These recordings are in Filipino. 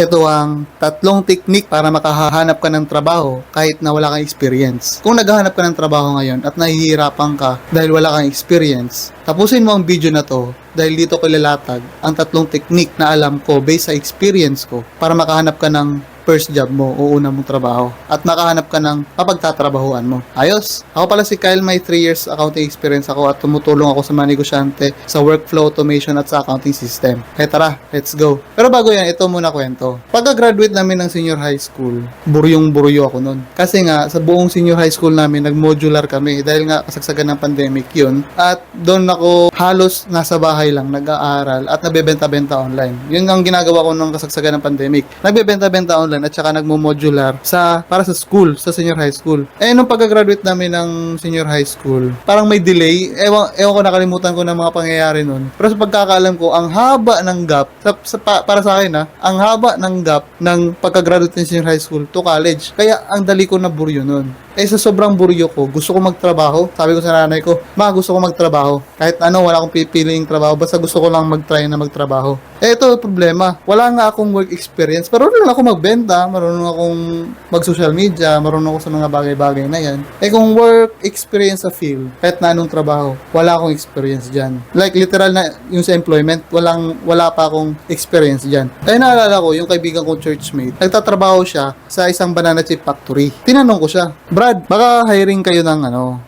Ito ang tatlong technique para makahanap ka ng trabaho kahit na wala kang experience. Kung naghahanap ka ng trabaho ngayon at nahihirapan ka dahil wala kang experience, tapusin mo ang video na to dahil dito ko ilalatag ang tatlong technique na alam ko based sa experience ko para makahanap ka ng first job mo o una mong trabaho at makahanap ka ng mapagtatrabahuan mo. Ayos! Ako pala si Kyle, may 3 years accounting experience ako at tumutulong ako sa mga negosyante sa workflow automation at sa accounting system. Kaya tara, let's go! Pero bago yan, ito muna kwento. Pagka-graduate namin ng senior high school, buryong-buryo ako nun. Kasi nga, sa buong senior high school namin, nag-modular kami dahil nga kasagsagan ng pandemic yun. At doon ako halos nasa bahay lang, nag-aaral at nabebenta-benta online. Yun ang ginagawa ko nung kasagsagan ng pandemic. Nagbebenta-benta online at saka nagmo-modular para sa school, sa senior high school. Nung pagka-graduate namin ng senior high school, parang may delay. Ewan ko, nakalimutan ko ng mga pangyayari nun. Pero sa pagkakaalam ko, ang haba ng gap, para sa akin ang haba ng gap ng pagka-graduate ng senior high school to college. Kaya ang dali ko na buryo nun. Sa sobrang buryo ko, gusto ko magtrabaho. Sabi ko sa nanay ko, ma, gusto ko magtrabaho. Kahit ano, wala akong pipiliing trabaho. Basta gusto ko lang mag-try na magtrabaho. Ito problema. Wala nga akong work experience. Marunong ako magbenta. Marunong akong mag-social media. Marunong ako sa mga bagay-bagay na yan. Kung work experience sa field, kahit na anong trabaho, wala akong experience dyan. Like, literal na yung sa employment, wala pa akong experience dyan. Naalala ko, yung kaibigan kong churchmate, nagtatrabaho siya sa isang banana chip factory. Tinanong ko siya, Brad, baka hiring kayo ng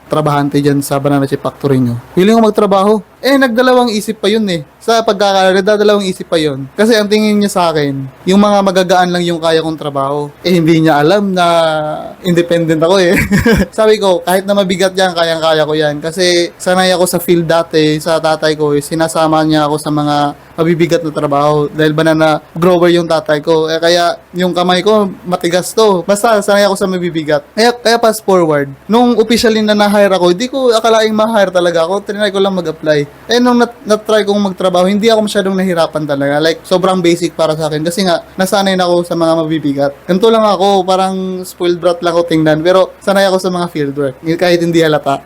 trabahante dyan sa banana chip factory nyo. Willing ko magtrabaho. Nagdalawang isip pa yun Sa pagkakaalala, nagdalawang isip pa yun. Kasi ang tingin niya sa akin, yung mga magagaan lang yung kaya kong trabaho. Hindi niya alam na independent ako Sabi ko, kahit na mabigat yan, kayang-kaya ko yan. Kasi sanay ako sa field dati, sa tatay ko, sinasama niya ako sa mga mabibigat na trabaho. Dahil banana grower yung tatay ko. Kaya yung kamay ko, matigas to. Basta sanay ako sa mabibigat. Kaya fast forward, nung officially na na-hire ako, hindi ko akalaing ma-hire talaga ako. Trinay ko lang mag-apply. Nung na-try kong magtrabaho, hindi ako masyadong nahirapan talaga. Like, sobrang basic para sa akin. Kasi nga, nasanay na ako sa mga mabibigat. Ganito lang ako, parang spoiled brat lang ako tingnan. Pero, sanay ako sa mga fieldwork. Kahit hindi halata.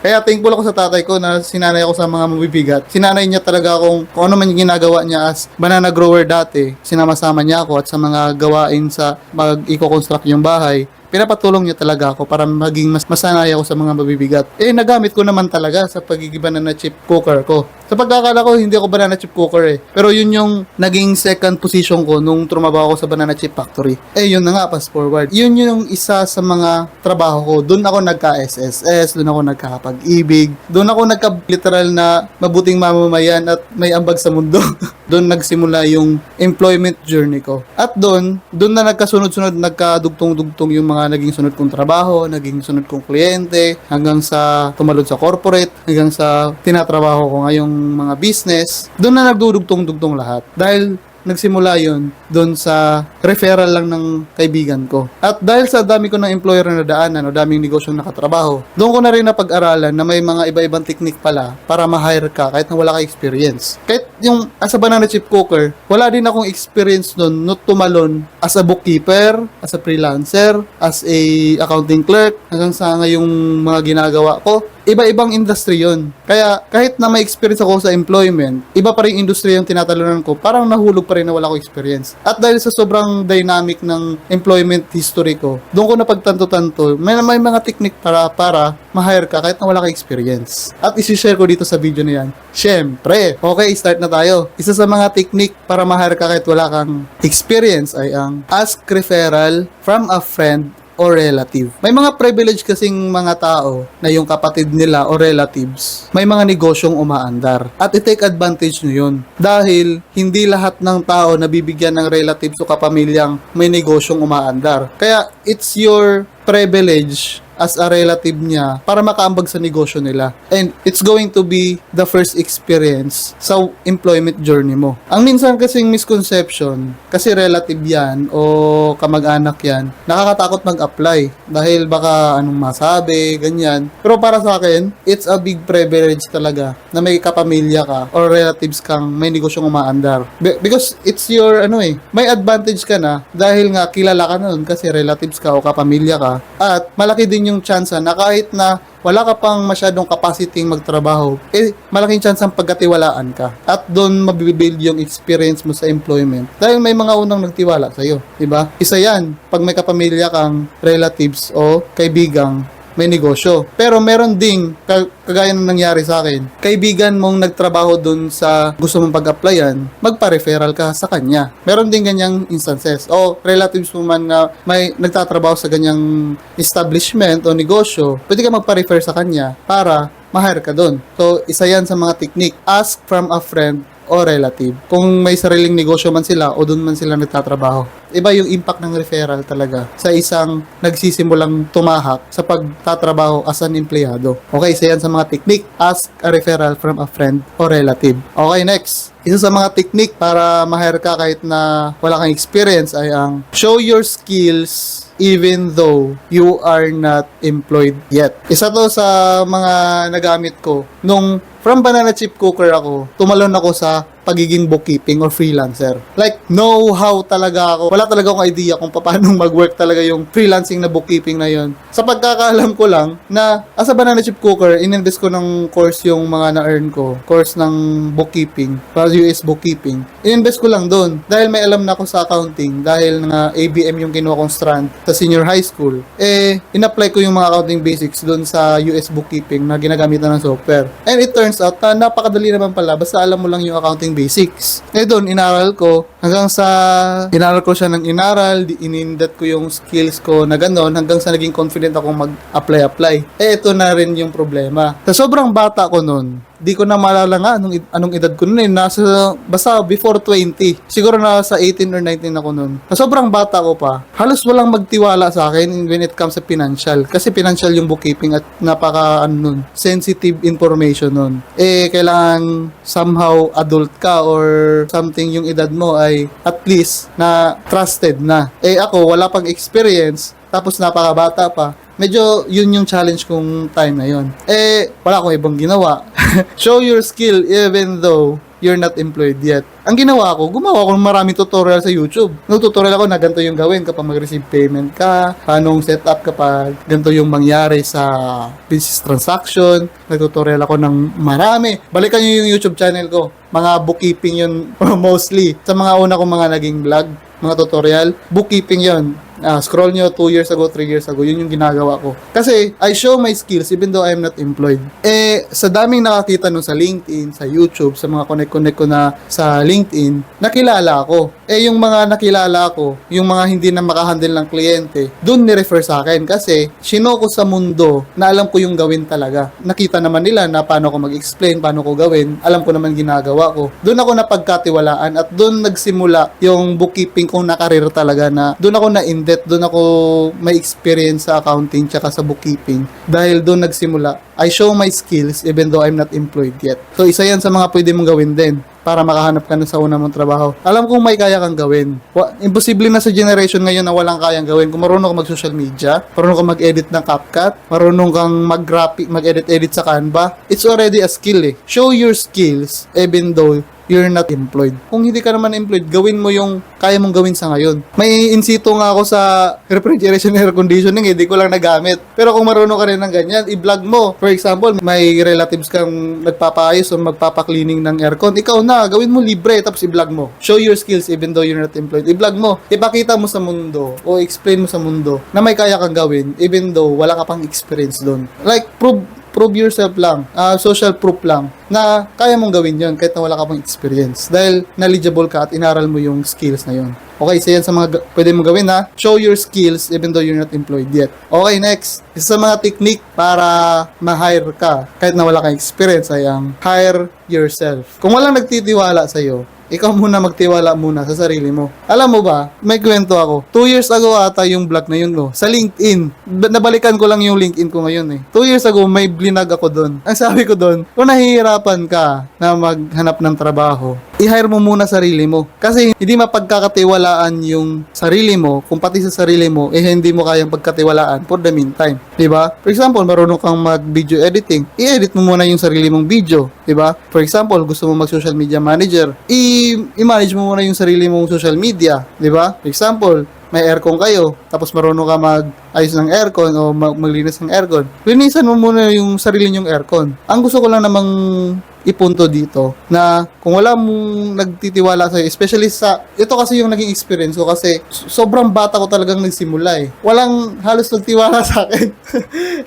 Kaya thankful ako sa tatay ko na sinanay ako sa mga mabibigat. Sinanay niya talaga kung ano man yung ginagawa niya as banana grower dati. Sinama-sama niya ako at sa mga gawain sa mag-eco-construct yung bahay. Pinapatulong niya talaga ako para maging mas masanay ako sa mga mabibigat. Nagamit ko naman talaga sa pagiging banana chip cooker ko. Sa pagkakala ko, hindi ako banana chip cooker Pero yun yung naging second position ko nung trumabaho ako sa banana chip factory. Yun na nga, fast forward. Yun yung isa sa mga trabaho ko. Doon ako nagka-SSS, doon ako nagkakapag-ibig, doon ako nagka-literal na mabuting mamamayan at may ambag sa mundo. Doon nagsimula yung employment journey ko. At doon na nagkasunod-sunod, nagkadugtong-dugtong yung mga naging sunod kong trabaho, naging sunod kong kliyente, hanggang sa tumalod sa corporate, hanggang sa tinatrabaho ko ngayong mga business. Doon na nagdudugtong-dugtong lahat. Dahil nagsimula yun doon sa referral lang ng kaibigan ko. At dahil sa dami ko ng employer na nadaanan o daming negosyong nakatrabaho, doon ko na rin napag-aralan na may mga iba-ibang technique pala para ma-hire ka kahit na wala ka experience. Kahit yung as a banana chip cooker, wala din akong experience doon no tumalon as a bookkeeper, as a freelancer, as a accounting clerk, hanggang sa ngayong mga ginagawa ko. Iba-ibang industry yon. Kaya kahit na may experience ako sa employment, iba pa rin industry yung tinatalunan ko, parang nahulog pa rin na wala ko experience. At dahil sa sobrang dynamic ng employment history ko, doon ko napagtanto-tanto, may mga technique para ma-hire ka kahit na wala ka experience. At isi-share ko dito sa video na yan. Syempre, okay, start na tayo. Isa sa mga technique para ma-hire ka kahit wala kang experience ay ang ask referral from a friend or relative. May mga privilege kasing mga tao na yung kapatid nila o relatives may mga negosyong umaandar. At i-take advantage nyo yun. Dahil hindi lahat ng tao nabibigyan ng relatives o kapamilyang may negosyong umaandar. Kaya it's your privilege as a relative niya para makaambag sa negosyo nila. And it's going to be the first experience sa employment journey mo. Ang minsan kasing misconception, kasi relative yan o kamag-anak yan, nakakatakot mag-apply dahil baka anong masabi, ganyan. Pero para sa akin, it's a big privilege talaga na may kapamilya ka or relatives kang may negosyong umaandar. Because it's your, may advantage ka na dahil nga kilala ka nun kasi relatives ka o kapamilya ka at malaki din din yung chance na kahit na wala ka pang masyadong capacity magtrabaho, malaking chance ang pagkatiwalaan ka. At doon mabibuild yung experience mo sa employment. Dahil may mga unang nagtiwala sa'yo, diba? Isa yan, pag may kapamilya kang relatives o kaibigang may negosyo. Pero meron ding, kagaya ng nangyari sa akin, kaibigan mong nagtrabaho dun sa gusto mong pag-applyan, magpa-referral ka sa kanya. Meron din ganyang instances. O relatives mo man na may nagtatrabaho sa ganyang establishment o negosyo, pwede ka magpa-refer sa kanya para ma-hire ka dun. So, isa yan sa mga technique. Ask from a friend o relative. Kung may sariling negosyo man sila o doon man sila nagtatrabaho. Iba yung impact ng referral talaga sa isang nagsisimulang tumahak sa pagtatrabaho as an empleyado. Okay, isa yan sa mga technique. Ask a referral from a friend o relative. Okay, next. Isa sa mga technique para ma-hire ka kahit na wala kang experience ay ang show your skills even though you are not employed yet. Isa to sa mga nagamit ko nung from banana chip cooker ako, tumalon ako sa pagiging bookkeeping or freelancer. Like, know-how talaga ako. Wala talaga akong idea kung paano mag-work talaga yung freelancing na bookkeeping na yon. Sa pagkakaalam ko lang na as a banana chip cooker, ininvest ko ng course yung mga na-earn ko. Course ng bookkeeping, para US bookkeeping. Ininvest ko lang doon dahil may alam na ako sa accounting dahil nga ABM yung kinuha kong strand sa senior high school. In-apply ko yung mga accounting basics doon sa US bookkeeping na ginagamitan ng software. And it turns out na napakadali naman pala basta alam mo lang yung accounting basics. Doon, inaral ko hanggang sa inaral ko siya ng inaral, inindat ko yung skills ko na gano'n hanggang sa naging confident ako mag-apply. Ito na rin yung problema. Sa sobrang bata ko noon, di ko na maalala nga anong edad ko noon basta before 20. Siguro nasa 18 or 19 ako noon. Sa sobrang bata ko pa, halos walang magtiwala sa akin when it comes sa financial. Kasi financial yung bookkeeping at napaka sensitive information noon. Kailangan somehow adult ka or something yung edad mo ay at least na trusted na. Ako, wala pang experience, tapos napakabata pa. Medyo yun yung challenge kong time na yun. Wala akong ibang ginawa. Show your skill even though you're not employed yet. Ang ginawa ko, gumawa ko ng maraming tutorial sa YouTube. Nag-tutorial ako na ganito yung gawin kapag mag-receive payment ka, paano set up kapag ganito yung mangyari sa business transaction. Nag-tutorial ako ng marami. Balikan nyo yung YouTube channel ko. Mga bookkeeping yun mostly. Sa mga una kong mga naging vlog, mga tutorial, bookkeeping yun. Scroll nyo 2 years ago, 3 years ago, yun yung ginagawa ko. Kasi, I show my skills even though I'm not employed. Sa daming nakakita nun sa LinkedIn, sa YouTube, sa mga connect ko na sa LinkedIn, nakilala ako. Yung mga nakilala ko, yung mga hindi na makahandle ng kliyente, dun ni-refer sa akin kasi sino ko sa mundo na alam ko yung gawin talaga. Nakita naman nila na paano ko mag-explain, paano ko gawin, alam ko naman ginagawa ko. Dun ako napagkatiwalaan at dun nagsimula yung bookkeeping kong nakarir talaga na dun ako doon ako may experience sa accounting tsaka sa bookkeeping. Dahil doon nagsimula, I show my skills even though I'm not employed yet. So, isa yan sa mga pwede mong gawin din para makahanap ka na sa una mong trabaho. Alam kong may kaya kang gawin. Imposible na sa generation ngayon na walang kayang gawin. Kung marunong ka mag-social media, marunong ka mag-edit ng CapCut, marunong kang mag-graphic, mag-edit sa Canva, it's already a skill eh. Show your skills even though you're not employed. Kung hindi ka naman employed, gawin mo yung kaya mong gawin sa ngayon. May in-situ nga ako sa refrigeration air conditioning, hindi ko lang nagamit. Pero kung marunong ka rin ng ganyan, i-vlog mo. For example, may relatives kang nagpapaayos o magpapaklining ng aircon, ikaw na, gawin mo libre, tapos i-vlog mo. Show your skills even though you're not employed. I-vlog mo, ipakita mo sa mundo o explain mo sa mundo na may kaya kang gawin even though wala ka pang experience doon. Like, prove yourself lang, social proof lang na kaya mong gawin yon kahit na wala ka pang experience dahil knowledgeable ka at inaral mo yung skills na yon. Okay, so yan sa mga pwede mong gawin ha. Show your skills even though you're not employed yet. Okay, next. Isa sa mga technique para ma-hire ka kahit na wala kang experience ay ang hire yourself. Kung walang nagtitiwala sa'yo, ikaw muna magtiwala muna sa sarili mo. Alam mo ba, may kwento ako. 2 years ago ata yung vlog na yun ko. Sa LinkedIn. Nabalikan ko lang yung LinkedIn ko ngayon eh. 2 years ago, may blinag ako doon. Ang sabi ko doon, kung nahihirapan ka na maghanap ng trabaho, i-hire mo muna sarili mo. Kasi hindi mapagkakatiwalaan yung sarili mo, kung pati sa sarili mo, hindi mo kayang pagkatiwalaan for the meantime. Diba? For example, marunong kang mag-video editing. I-edit mo muna yung sarili mong video. Diba? For example, gusto mo mag-social media manager. I-manage mo muna yung sarili mong social media, di ba? For example, may aircon kayo, tapos marunong ka mag-ayos ng aircon o maglinis ng aircon, linisan mo muna yung sarili nyong aircon. Ang gusto ko lang namang ipunto dito na kung wala mong nagtitiwala sa'yo, especially ito kasi yung naging experience ko kasi sobrang bata ko talagang nagsimula eh. Walang halos nagtiwala sa akin.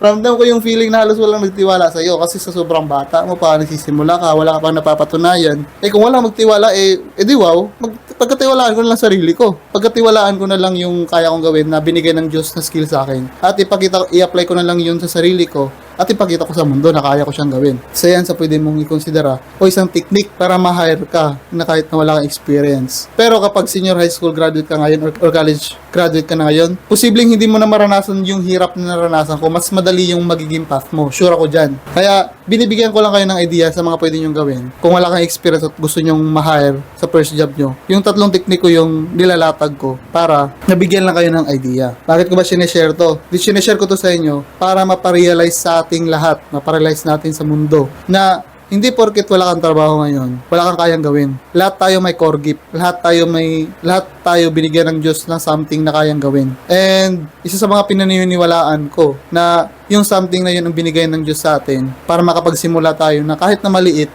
Ramdam ko yung feeling na halos walang nagtiwala sa'yo kasi sa sobrang bata mo pa, nagsisimula ka, wala ka pang napapatunayan. Eh kung wala magtiwala, di wow, pagkatiwalaan ko na lang sarili ko. Pagkatiwalaan ko na lang yung kaya kong gawin na binigay ng Diyos na skill sa akin. At i-apply ko na lang yun sa sarili ko at ipakita ko sa mundo na kaya ko siyang gawin. So yan sa pwede mong ikonsidera o isang technique para ma-hire ka na kahit na wala kang experience. Pero kapag senior high school graduate ka ngayon or college graduate ka na ngayon, posibleng hindi mo na maranasan yung hirap na naranasan ko. Mas madali yung magiging path mo. Sure ako dyan. Kaya binibigyan ko lang kayo ng idea sa mga pwede nyong gawin. Kung wala kang experience at gusto nyong ma-hire sa first job nyo, yung 3 technique ko yung nilalatag ko para nabigyan lang kayo ng idea. Bakit ko ba sineshare to? Sineshare ko to sa inyo para maparealize sa ating lahat, maparealize natin sa mundo na hindi porket wala kang trabaho ngayon, wala kang kayang gawin. Lahat tayo may core gift. Lahat tayo binigyan ng Diyos ng something na kayang gawin. And isa sa mga pinaniniwalaan ko na yung something na yun ang binigay ng Diyos sa atin para makapagsimula tayo na kahit na maliit,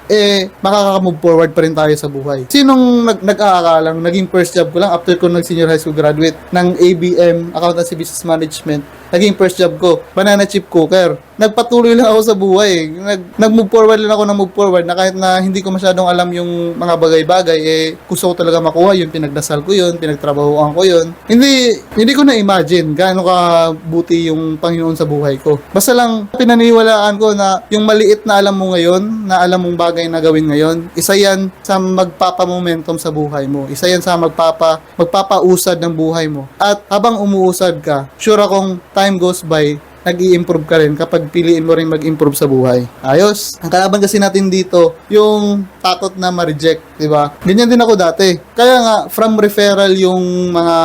makaka-move forward pa rin tayo sa buhay. Sinong nag-aakalang naging first job ko lang after ko nag-senior high school graduate ng ABM, Accountancy Business Management, naging first job ko, banana chip cooker. Nagpatuloy lang ako sa buhay. Nag-move forward lang ako na move forward na kahit na hindi ko masyadong alam yung mga bagay-bagay, gusto ko talaga makuha yun, pinagdasal ko yun, pinagtrabahoan ko yun. Hindi ko na-imagine gaano kabuti yung Panginoon sa buhay ko. Basta lang pinaniniwalaan ko na yung maliit na alam mo ngayon, na alam mong bagay na gawin ngayon, isa yan sa magpapamomentum sa buhay mo. Isa yan sa magpapausad ng buhay mo. At habang umuusad ka, sure akong time goes by, nag-i-improve ka rin kapag piliin mo rin mag-improve sa buhay. Ayos. Ang kalaban kasi natin dito, yung takot na ma-reject, di ba? Ganyan din ako dati. Kaya nga, from referral yung mga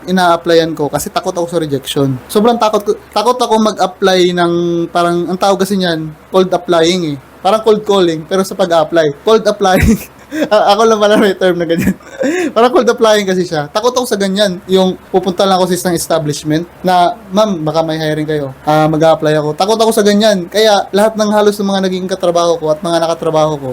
ina-applyan ko kasi takot ako sa rejection. Sobrang takot ako mag-apply ng parang, ang tawag kasi niyan, cold applying eh. Parang cold calling, pero sa pag-apply. Cold applying. Ako lang pala may term na ganyan. Parang cold applying kasi siya. Takot ako sa ganyan. Yung pupunta lang ako sa isang establishment na, ma'am, baka may hiring kayo. Mag-a-apply ako. Takot ako sa ganyan. Kaya lahat ng halos ng mga naging katrabaho ko at mga nakatrabaho ko,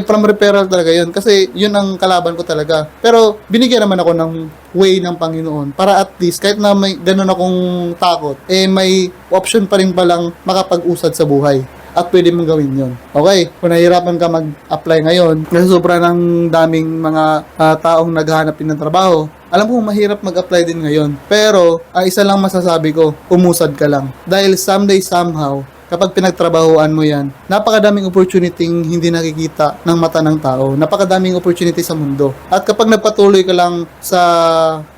from referral talaga yun. Kasi yun ang kalaban ko talaga. Pero binigyan naman ako ng way ng Panginoon para at least kahit na may ganun akong takot, may option pa rin palang makapag-usad sa buhay. At pwede mong gawin yun. Okay, kung nahihirapan ka mag-apply ngayon, kasi sobra ng daming mga taong naghahanap din ng trabaho, alam ko mahirap mag-apply din ngayon. Pero, isa lang masasabi ko, umusad ka lang. Dahil someday, somehow, kapag pinagtrabahoan mo yan, napakadaming opportunity hindi nakikita ng mata ng tao. Napakadaming opportunity sa mundo. At kapag nagpatuloy ka lang sa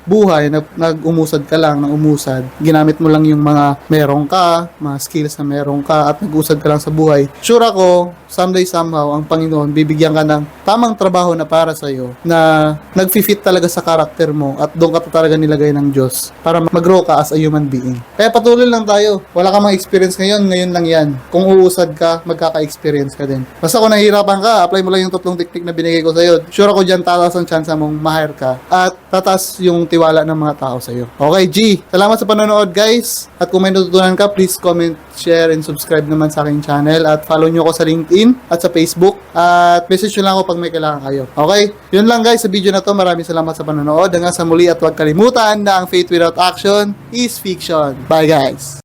buhay, nag-umusad ka lang ng umusad, ginamit mo lang yung mga meron ka, mga skills na meron ka, at nag-usad ka lang sa buhay, sure ako, someday somehow, ang Panginoon, bibigyan ka ng tamang trabaho na para sa'yo, na nag-fit talaga sa karakter mo, at doon ka talaga nilagay ng Diyos, para mag-grow ka as a human being. Kaya patuloy lang tayo. Wala ka mga experience ngayon lang yan. Kung uusad ka, magkaka-experience ka din. Basta kung nahihirapan ka, apply mo lang yung 3 technique na binigay ko sa'yo. Sure ako dyan, tataas ang chance mong ma-hire ka, at tataas yung tiwala ng mga tao sa'yo. Okay, G. Salamat sa panonood, guys. At kung may natutunan ka, please comment, share, and subscribe naman sa aking channel. At follow nyo ako sa LinkedIn at sa Facebook. At message nyo lang ako pag may kailangan kayo. Okay? Yun lang, guys, sa video na to. Maraming salamat sa panonood. Hanggang sa muli at huwag kalimutan na ang faith without action is fiction. Bye, guys.